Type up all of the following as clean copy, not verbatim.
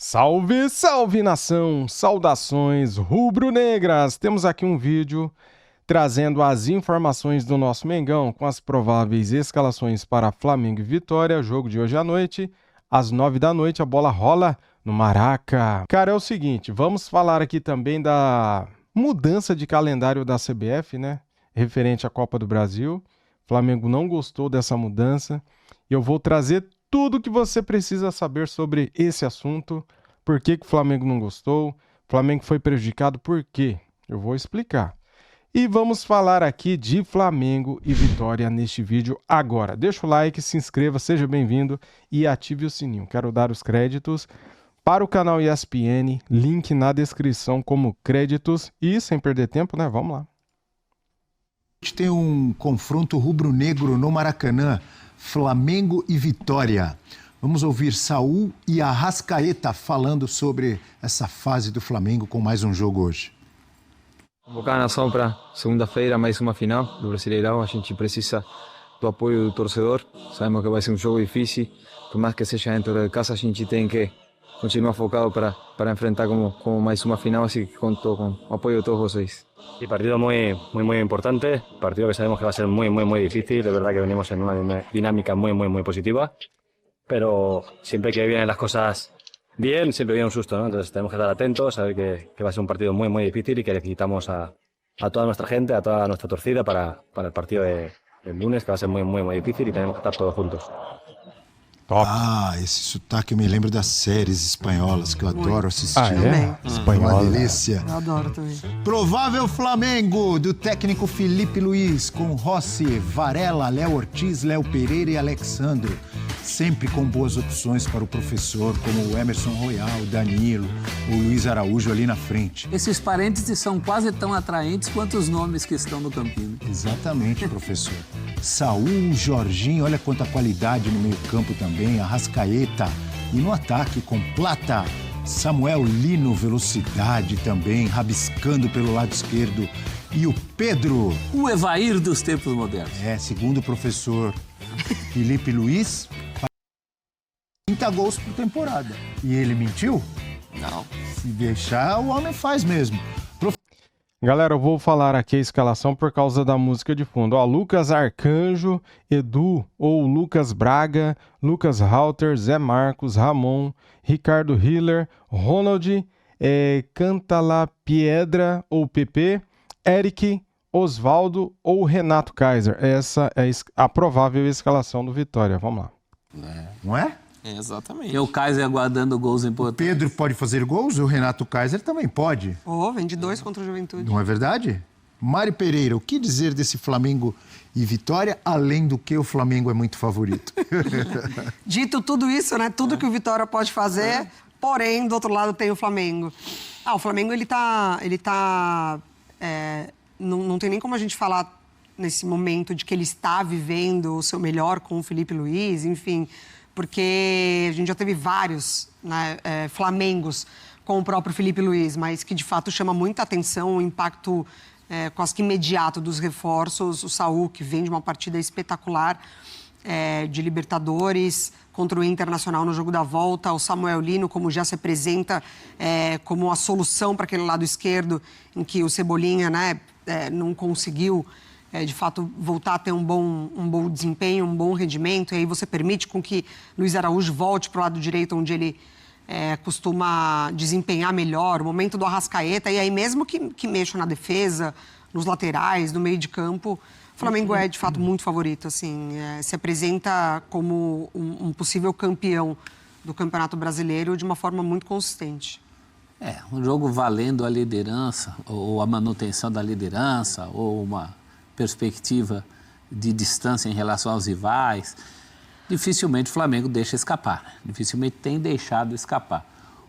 Salve, salve nação! Saudações rubro-negras! Temos aqui um vídeo trazendo as informações do nosso Mengão com as prováveis escalações para Flamengo e Vitória, jogo de hoje à noite, às 9 da noite, a bola rola no Maraca. Cara, é o seguinte, vamos falar aqui também da mudança de calendário da CBF, né? Referente à Copa do Brasil. O Flamengo não gostou dessa mudança e eu vou trazer tudo o que você precisa saber sobre esse assunto. Por que o Flamengo não gostou? O Flamengo foi prejudicado por quê? Eu vou explicar. E vamos falar aqui de Flamengo e Vitória neste vídeo agora. Deixa o like, se inscreva, seja bem-vindo e ative o sininho. Quero dar os créditos para o canal ESPN, link na descrição como créditos. E sem perder tempo, né? Vamos lá. A gente tem um confronto rubro-negro no Maracanã. Flamengo e Vitória. Vamos ouvir Saul e Arrascaeta falando sobre essa fase do Flamengo com mais um jogo hoje. Convocar a nação para segunda-feira, mais uma final do Brasileirão. A gente precisa do apoio do torcedor. Sabemos que vai ser um jogo difícil. Por mais que seja dentro de casa, a gente tem que continuar focado para enfrentar como mais uma final. Así que conto con el apoyo de todos vocês. Y partido muy importante, partido que sabemos que va a ser muy difícil. De verdad que venimos en una dinámica muy positiva, pero siempre que vienen las cosas bien, siempre viene un susto, ¿no? Entonces tenemos que estar atentos, saber que va a ser un partido muy difícil y que necesitamos a toda nuestra gente, a toda nuestra torcida para el partido del lunes, que va a ser muy difícil y tenemos que estar todos juntos. Top. Ah, esse sotaque eu me lembro das séries espanholas que eu adoro assistir. Ah, é? Espanhola. Uma delícia. Eu adoro também. Provável Flamengo do técnico Felipe Luiz com Rossi, Varela, Léo Ortiz, Léo Pereira e Alexandro. Sempre com boas opções para o professor, como o Emerson Royal, Danilo, o Luiz Araújo ali na frente. Esses parênteses são quase tão atraentes quanto os nomes que estão no campinho. Exatamente, professor. Saul, Jorginho, olha quanta qualidade no meio-campo também, Arrascaeta. E no ataque com Plata, Samuel Lino, velocidade também, rabiscando pelo lado esquerdo. E o Pedro. O Evair dos tempos modernos. Segundo o professor Felipe Luiz, 30 gols por temporada. E ele mentiu? Não. Se deixar, o homem faz mesmo. Galera, eu vou falar aqui a escalação por causa da música de fundo. Ó, Lucas Arcanjo, Edu ou Lucas Braga, Lucas Halter, Zé Marcos, Ramon, Ricardo Hiller, Ronald, Cantalapiedra ou PP, Eric, Osvaldo ou Renato Kaiser. Essa é a provável escalação do Vitória. Vamos lá. Não é? Exatamente. E o Kaiser aguardando gols importantes. Pedro pode fazer gols, o Renato Kaiser também pode. Vem de 2 contra o Juventude. Não é verdade? Mari Pereira, o que dizer desse Flamengo e Vitória, além do que o Flamengo é muito favorito? Dito tudo isso, né? Tudo que o Vitória pode fazer, porém, do outro lado tem o Flamengo. O Flamengo, não tem nem como a gente falar nesse momento de que ele está vivendo o seu melhor com o Felipe Luiz, enfim, porque a gente já teve vários, né, Flamengos com o próprio Felipe Luiz, mas que de fato chama muita atenção o impacto quase que imediato dos reforços. O Saul, que vem de uma partida espetacular de Libertadores contra o Internacional no jogo da volta. O Samuel Lino, como já se apresenta como a solução para aquele lado esquerdo, em que o Cebolinha, né, não conseguiu de fato voltar a ter um bom desempenho, um bom rendimento, e aí você permite com que Luiz Araújo volte para o lado direito, onde ele costuma desempenhar melhor, o momento do Arrascaeta, e aí mesmo que mexa na defesa, nos laterais, no meio de campo, o Flamengo é de fato muito favorito, assim, se apresenta como um possível campeão do Campeonato Brasileiro de uma forma muito consistente. Um jogo valendo a liderança, ou a manutenção da liderança, ou uma perspectiva de distância em relação aos rivais, dificilmente o Flamengo deixa escapar, né? Dificilmente tem deixado escapar.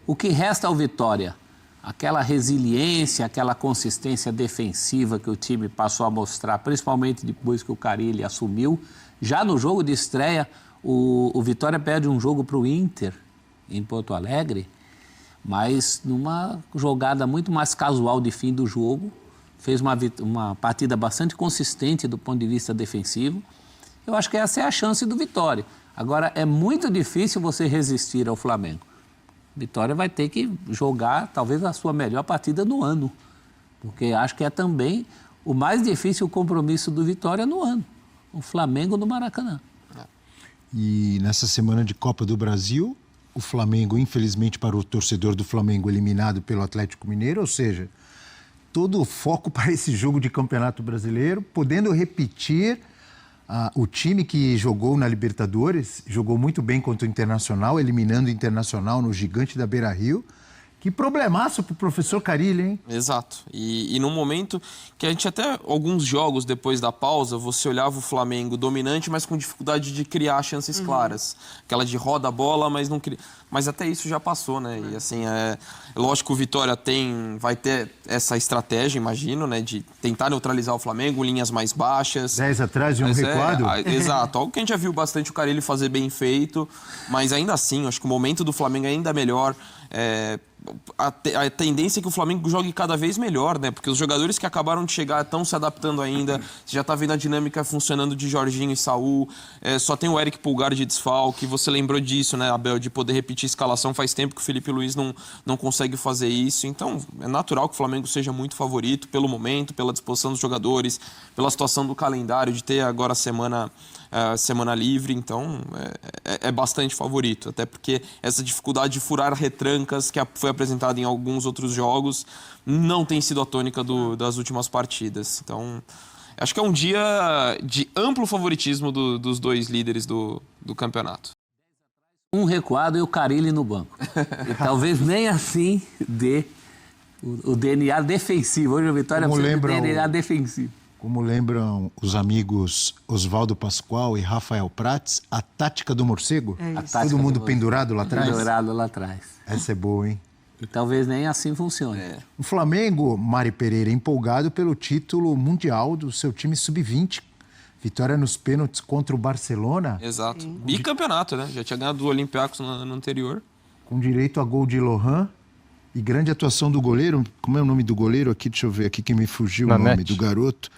O que resta ao Vitória, aquela resiliência, aquela consistência defensiva que o time passou a mostrar, principalmente depois que o Carille assumiu. Já no jogo de estreia, o Vitória perde um jogo para o Inter, em Porto Alegre, mas numa jogada muito mais casual de fim do jogo, fez uma partida bastante consistente do ponto de vista defensivo. Eu acho que essa é a chance do Vitória. Agora, é muito difícil você resistir ao Flamengo. Vitória vai ter que jogar talvez a sua melhor partida no ano, porque acho que é também o mais difícil compromisso do Vitória no ano, o Flamengo no Maracanã. E nessa semana de Copa do Brasil, o Flamengo, infelizmente para o torcedor do Flamengo, eliminado pelo Atlético Mineiro, ou seja, todo o foco para esse jogo de Campeonato Brasileiro, podendo repetir o time que jogou na Libertadores, jogou muito bem contra o Internacional, eliminando o Internacional no gigante da Beira-Rio. Que problemaço pro professor Carille, hein? Exato. E num momento que a gente até, alguns jogos depois da pausa, você olhava o Flamengo dominante, mas com dificuldade de criar chances claras. Aquela de roda a bola, mas não cria. Mas até isso já passou, né? E assim, lógico que o Vitória vai ter essa estratégia, imagino, né? De tentar neutralizar o Flamengo, linhas mais baixas. 10 atrás e um recuado? Exato. Algo que a gente já viu bastante o Carille fazer bem feito, mas ainda assim, acho que o momento do Flamengo é ainda melhor. A tendência é que o Flamengo jogue cada vez melhor, né? Porque os jogadores que acabaram de chegar estão se adaptando ainda. Você já tá vendo a dinâmica funcionando de Jorginho e Saul. Só tem o Eric Pulgar de desfalque. Você lembrou disso, né, Abel? De poder repetir a escalação. Faz tempo que o Felipe Luiz não consegue fazer isso. Então, é natural que o Flamengo seja muito favorito pelo momento, pela disposição dos jogadores, pela situação do calendário, de ter agora a semana livre. Então, é bastante favorito. Até porque essa dificuldade de furar retrancas que foi apresentada em alguns outros jogos não tem sido a tônica das últimas partidas. Então, acho que é um dia de amplo favoritismo dos dois líderes do campeonato. Um recuado e o Carille no banco. E talvez nem assim dê o DNA defensivo. Hoje o Vitória precisa de DNA defensivo. Como lembram os amigos Oswaldo Pascoal e Rafael Prats, a tática do morcego? Todo mundo pendurado lá atrás? Pendurado lá atrás. Essa é boa, hein? E talvez nem assim funcione. O Flamengo, Mari Pereira, empolgado pelo título mundial do seu time sub-20. Vitória nos pênaltis contra o Barcelona. Exato. Bicampeonato, né? Já tinha ganhado do Olympiacos no anterior. Com direito a gol de Lohan. E grande atuação do goleiro. Como é o nome do goleiro aqui? Deixa eu ver aqui que me fugiu o nome do garoto.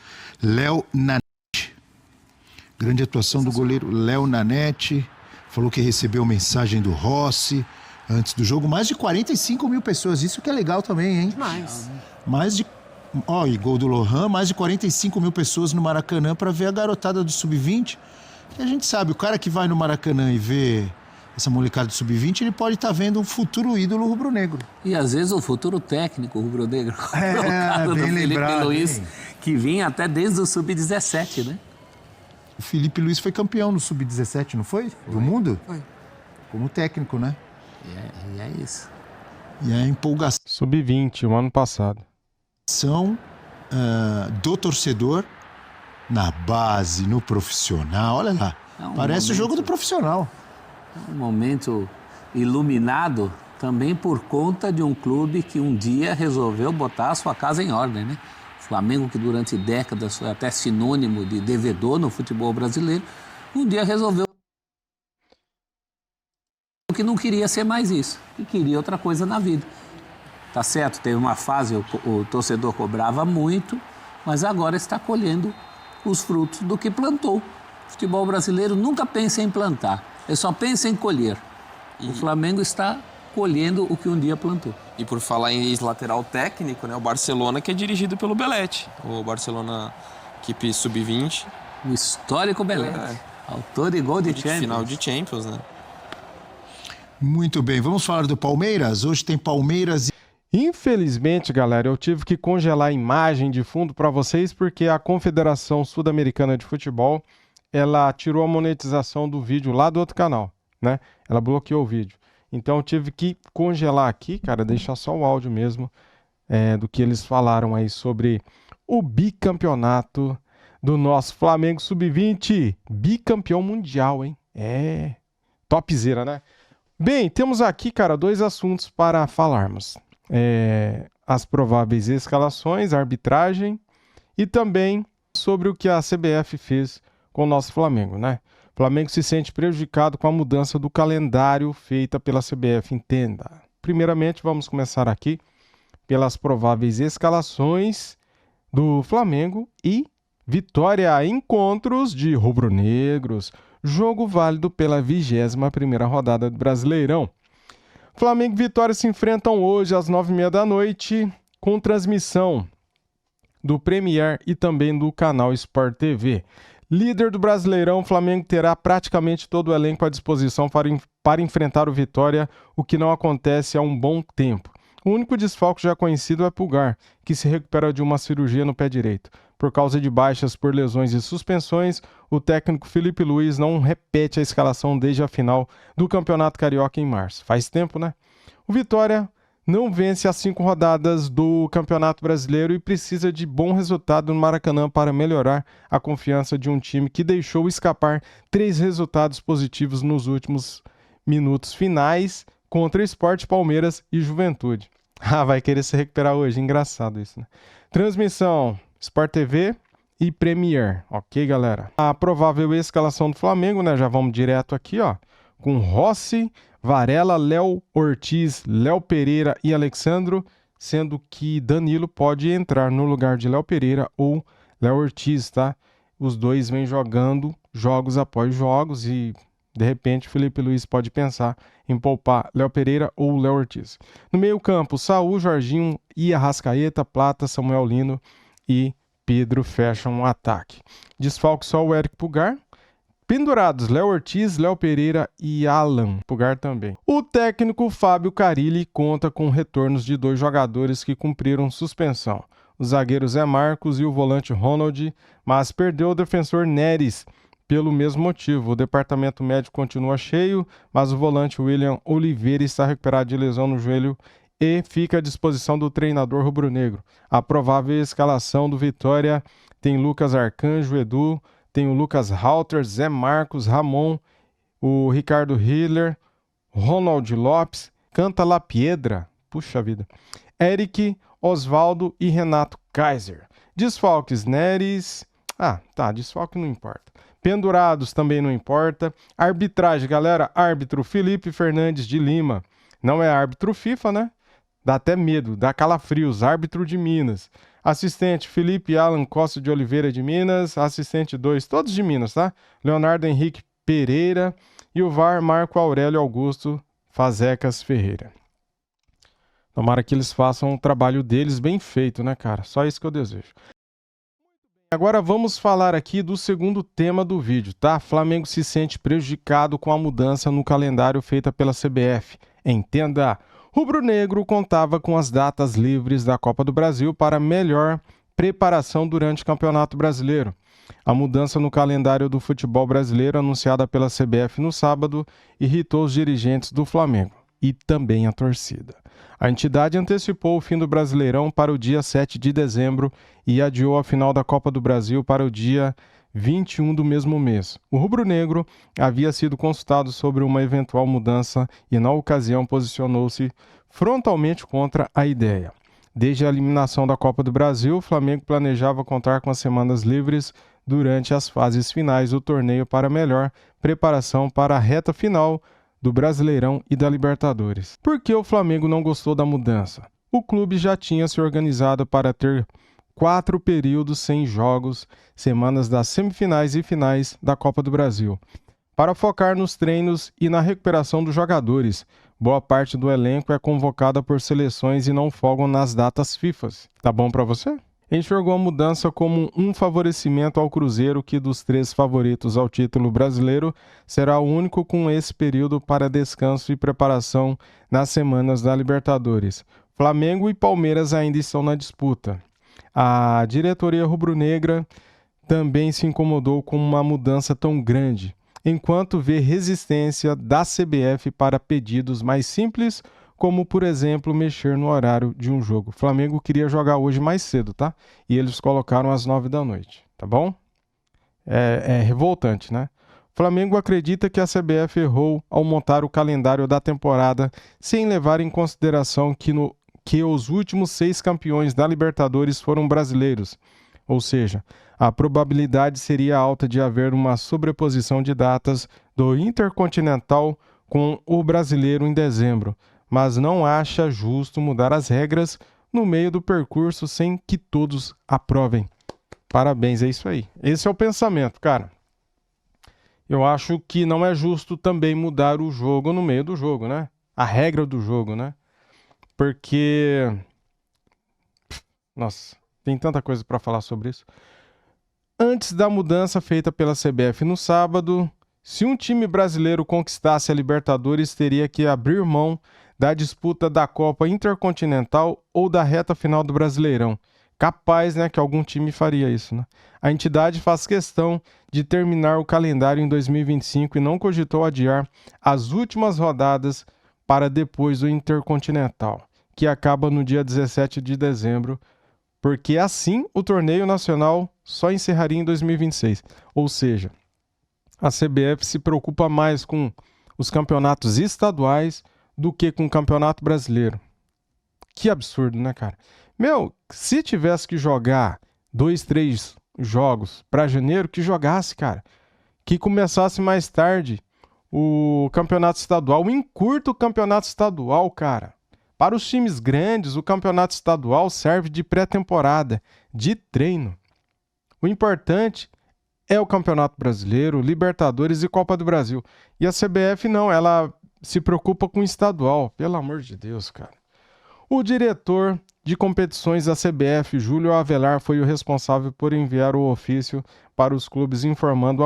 Léo Nanete. Grande atuação do goleiro Léo Nanete. Falou que recebeu mensagem do Rossi antes do jogo. Mais de 45 mil pessoas. Isso que é legal também, hein? Mais de... e gol do Lohan. Mais de 45 mil pessoas no Maracanã para ver a garotada do Sub-20. E a gente sabe, o cara que vai no Maracanã e vê essa molecada do Sub-20, ele pode estar vendo um futuro ídolo rubro-negro. E às vezes o futuro técnico rubro-negro. Bem do lembrado, Felipe Luiz, hein? que vinha até desde o Sub-17, né? O Felipe Luiz foi campeão no Sub-17, não foi? Do mundo? Foi. Como técnico, né? E é isso. E a empolgação Sub-20, o ano passado. Do torcedor na base, no profissional. Olha lá, parece o jogo do profissional. Um momento iluminado também por conta de um clube que um dia resolveu botar a sua casa em ordem, né? O Flamengo, que durante décadas foi até sinônimo de devedor no futebol brasileiro, um dia resolveu que não queria ser mais isso, que queria outra coisa na vida. Tá certo, teve uma fase, o torcedor cobrava muito, mas agora está colhendo os frutos do que plantou. O futebol brasileiro nunca pensa em plantar. Ele só pensa em colher. O Flamengo está colhendo o que um dia plantou. E por falar em ex-lateral técnico, né, o Barcelona, que é dirigido pelo Belletti. O Barcelona, equipe sub-20. O histórico Belletti. Autor de gol de Champions. Final de Champions, né? Muito bem, vamos falar do Palmeiras. Hoje tem Palmeiras e... Infelizmente, galera, eu tive que congelar a imagem de fundo para vocês porque a Confederação Sul-Americana de Futebol ela tirou a monetização do vídeo lá do outro canal, né? Ela bloqueou o vídeo. Então eu tive que congelar aqui, cara, deixar só o áudio mesmo do que eles falaram aí sobre o bicampeonato do nosso Flamengo Sub-20. Bicampeão mundial, hein? Topzera, né? Bem, temos aqui, cara, dois assuntos para falarmos. As prováveis escalações, arbitragem e também sobre o que a CBF fez com o nosso Flamengo, né? O Flamengo se sente prejudicado com a mudança do calendário feita pela CBF, entenda. Primeiramente, vamos começar aqui pelas prováveis escalações do Flamengo e vitória encontros de rubro-negros, jogo válido pela 21ª rodada do Brasileirão. Flamengo e Vitória se enfrentam hoje às 9h30 da noite, com transmissão do Premier e também do canal Sport TV. Líder do Brasileirão, o Flamengo terá praticamente todo o elenco à disposição para enfrentar o Vitória, o que não acontece há um bom tempo. O único desfalque já conhecido é Pulgar, que se recupera de uma cirurgia no pé direito. Por causa de baixas por lesões e suspensões, o técnico Felipe Luiz não repete a escalação desde a final do Campeonato Carioca em março. Faz tempo, né? O Vitória não vence as 5 rodadas do Campeonato Brasileiro e precisa de bom resultado no Maracanã para melhorar a confiança de um time que deixou escapar 3 resultados positivos nos últimos minutos finais contra Sport, Palmeiras e Juventude. Ah, vai querer se recuperar hoje, engraçado isso, né? Transmissão Sport TV e Premier, ok, galera? A provável escalação do Flamengo, né? Já vamos direto aqui, ó, com Rossi, Varela, Léo Ortiz, Léo Pereira e Alexandro, sendo que Danilo pode entrar no lugar de Léo Pereira ou Léo Ortiz, tá? Os dois vêm jogando jogos após jogos e, de repente, Felipe Luiz pode pensar em poupar Léo Pereira ou Léo Ortiz. No meio-campo, Saul, Jorginho e Arrascaeta, Plata, Samuel Lino e Pedro fecham o ataque. Desfalque só o Eric Pulgar. Pendurados, Léo Ortiz, Léo Pereira e Alan Pulgar também. O técnico Fábio Carille conta com retornos de 2 jogadores que cumpriram suspensão. O zagueiro Zé Marcos e o volante Ronald, mas perdeu o defensor Neres pelo mesmo motivo. O departamento médico continua cheio, mas o volante William Oliveira está recuperado de lesão no joelho e fica à disposição do treinador rubro-negro. A provável escalação do Vitória tem Lucas Arcanjo, Edu, tem o Lucas Halter, Zé Marcos, Ramon, o Ricardo Hiller, Ronald Lopes, Canta La Piedra, puxa vida, Eric, Osvaldo e Renato Kaiser. Desfalques, Neres, desfalque não importa. Pendurados também não importa. Arbitragem, galera, árbitro Felipe Fernandes de Lima. Não é árbitro FIFA, né? Dá até medo, dá calafrios, árbitro de Minas. Assistente, Felipe Alan Costa de Oliveira de Minas. Assistente 2, todos de Minas, tá? Leonardo Henrique Pereira. E o VAR, Marco Aurélio Augusto Fazecas Ferreira. Tomara que eles façam o trabalho deles bem feito, né, cara? Só isso que eu desejo. Agora vamos falar aqui do segundo tema do vídeo, tá? Flamengo se sente prejudicado com a mudança no calendário feita pela CBF. Entenda! Rubro-Negro contava com as datas livres da Copa do Brasil para melhor preparação durante o Campeonato Brasileiro. A mudança no calendário do futebol brasileiro, anunciada pela CBF no sábado, irritou os dirigentes do Flamengo e também a torcida. A entidade antecipou o fim do Brasileirão para o dia 7 de dezembro e adiou a final da Copa do Brasil para o dia 21 do mesmo mês. O rubro-negro havia sido consultado sobre uma eventual mudança e, na ocasião, posicionou-se frontalmente contra a ideia. Desde a eliminação da Copa do Brasil, o Flamengo planejava contar com as semanas livres durante as fases finais do torneio para melhor preparação para a reta final do Brasileirão e da Libertadores. Por que o Flamengo não gostou da mudança? O clube já tinha se organizado para ter 4 períodos sem jogos, semanas das semifinais e finais da Copa do Brasil, para focar nos treinos e na recuperação dos jogadores. Boa parte do elenco é convocada por seleções e não folgam nas datas FIFA. Tá bom para você? Enxergou a mudança como um favorecimento ao Cruzeiro, que dos 3 favoritos ao título brasileiro será o único com esse período para descanso e preparação nas semanas da Libertadores. Flamengo e Palmeiras ainda estão na disputa. A diretoria rubro-negra também se incomodou com uma mudança tão grande, enquanto vê resistência da CBF para pedidos mais simples, como, por exemplo, mexer no horário de um jogo. O Flamengo queria jogar hoje mais cedo, tá? E eles colocaram às 9 da noite, tá bom? É revoltante, né? O Flamengo acredita que a CBF errou ao montar o calendário da temporada sem levar em consideração que os últimos 6 campeões da Libertadores foram brasileiros, ou seja, a probabilidade seria alta de haver uma sobreposição de datas do Intercontinental com o Brasileiro em dezembro, mas não acha justo mudar as regras no meio do percurso sem que todos aprovem. Parabéns, é isso aí. Esse é o pensamento, cara. Eu acho que não é justo também mudar o jogo no meio do jogo, né? a regra do jogo, né? Porque... Nossa, tem tanta coisa para falar sobre isso. Antes da mudança feita pela CBF no sábado, se um time brasileiro conquistasse a Libertadores, teria que abrir mão da disputa da Copa Intercontinental ou da reta final do Brasileirão. Capaz, né, que algum time faria isso, né? A entidade faz questão de terminar o calendário em 2025 e não cogitou adiar as últimas rodadas para depois do Intercontinental, que acaba no dia 17 de dezembro, porque assim o torneio nacional só encerraria em 2026. Ou seja, a CBF se preocupa mais com os campeonatos estaduais do que com o Campeonato Brasileiro. Que absurdo, né, cara? Meu, se tivesse que jogar 2, 3 jogos para janeiro, que jogasse, cara. Que começasse mais tarde o campeonato estadual. Encurta o campeonato estadual, cara. Para os times grandes, o campeonato estadual serve de pré-temporada, de treino. O importante é o Campeonato Brasileiro, Libertadores e Copa do Brasil. E a CBF não, ela se preocupa com o estadual. Pelo amor de Deus, cara. O diretor de competições da CBF, Júlio Avelar, foi o responsável por enviar o ofício para os clubes informando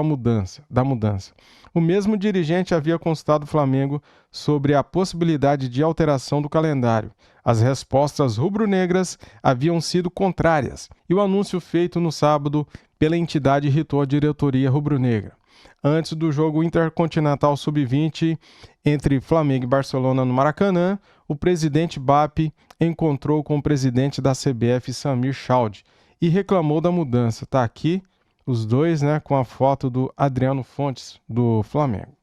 da mudança. O mesmo dirigente havia consultado o Flamengo sobre a possibilidade de alteração do calendário. As respostas rubro-negras haviam sido contrárias e o anúncio feito no sábado pela entidade irritou a diretoria rubro-negra. Antes do jogo Intercontinental Sub-20 entre Flamengo e Barcelona no Maracanã, o presidente BAP encontrou com o presidente da CBF, Samir Chaldi, e reclamou da mudança. Tá aqui os dois, né, com a foto do Adriano Fontes, do Flamengo.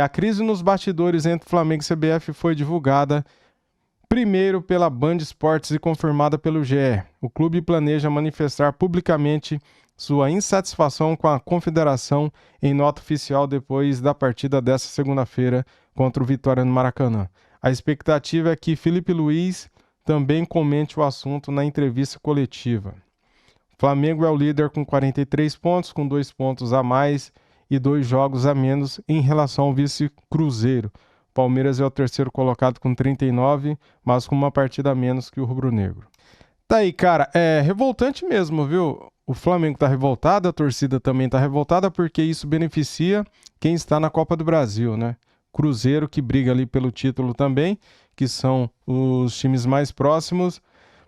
A crise nos bastidores entre Flamengo e CBF foi divulgada primeiro pela Band Esportes e confirmada pelo GE. O clube planeja manifestar publicamente sua insatisfação com a confederação em nota oficial depois da partida desta segunda-feira contra o Vitória no Maracanã. A expectativa é que Felipe Luiz também comente o assunto na entrevista coletiva. O Flamengo é o líder com 43 pontos, com 2 pontos a mais e 2 jogos a menos em relação ao vice-Cruzeiro. Palmeiras é o terceiro colocado com 39, mas com uma partida a menos que o rubro-negro. Tá aí, cara, é revoltante mesmo, viu? O Flamengo tá revoltado, a torcida também tá revoltada, porque isso beneficia quem está na Copa do Brasil, né? Cruzeiro, que briga ali pelo título também, que são os times mais próximos.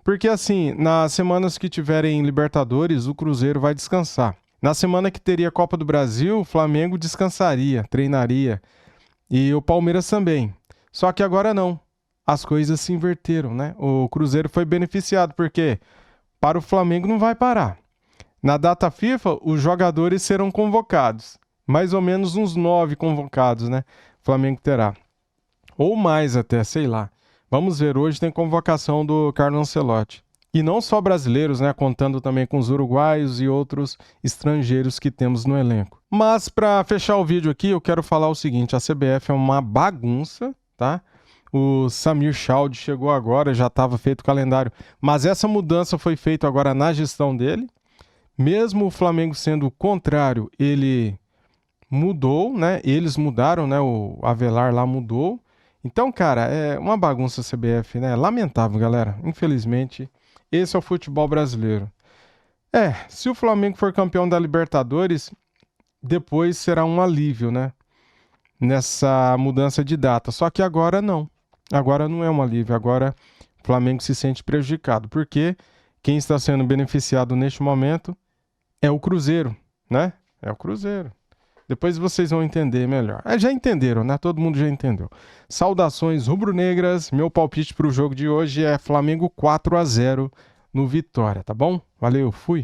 Porque assim, nas semanas que tiverem Libertadores, o Cruzeiro vai descansar. Na semana que teria Copa do Brasil, o Flamengo descansaria, treinaria. E o Palmeiras também. Só que agora não. As coisas se inverteram, né? O Cruzeiro foi beneficiado, porque para o Flamengo não vai parar. Na data FIFA, os jogadores serão convocados. Mais ou menos uns 9 convocados, né? O Flamengo terá. Ou mais até, sei lá. Vamos ver, hoje tem convocação do Carlo Ancelotti. E não só brasileiros, né? Contando também com os uruguaios e outros estrangeiros que temos no elenco. Mas para fechar o vídeo aqui, eu quero falar o seguinte. A CBF é uma bagunça, tá? O Samir Chaldi chegou agora, já estava feito o calendário. Mas essa mudança foi feita agora na gestão dele. Mesmo o Flamengo sendo contrário, ele mudou, né? Eles mudaram, né? O Avelar lá mudou. Então, cara, é uma bagunça a CBF, né? Lamentável, galera. Infelizmente, esse é o futebol brasileiro. Se o Flamengo for campeão da Libertadores, depois será um alívio, né? Nessa mudança de data. Só que agora não. Agora não é um alívio. Agora o Flamengo se sente prejudicado. Porque quem está sendo beneficiado neste momento é o Cruzeiro, né? É o Cruzeiro. Depois vocês vão entender melhor. Já entenderam, né? Todo mundo já entendeu. Saudações rubro-negras. Meu palpite para o jogo de hoje é Flamengo 4-0 no Vitória, tá bom? Valeu, fui!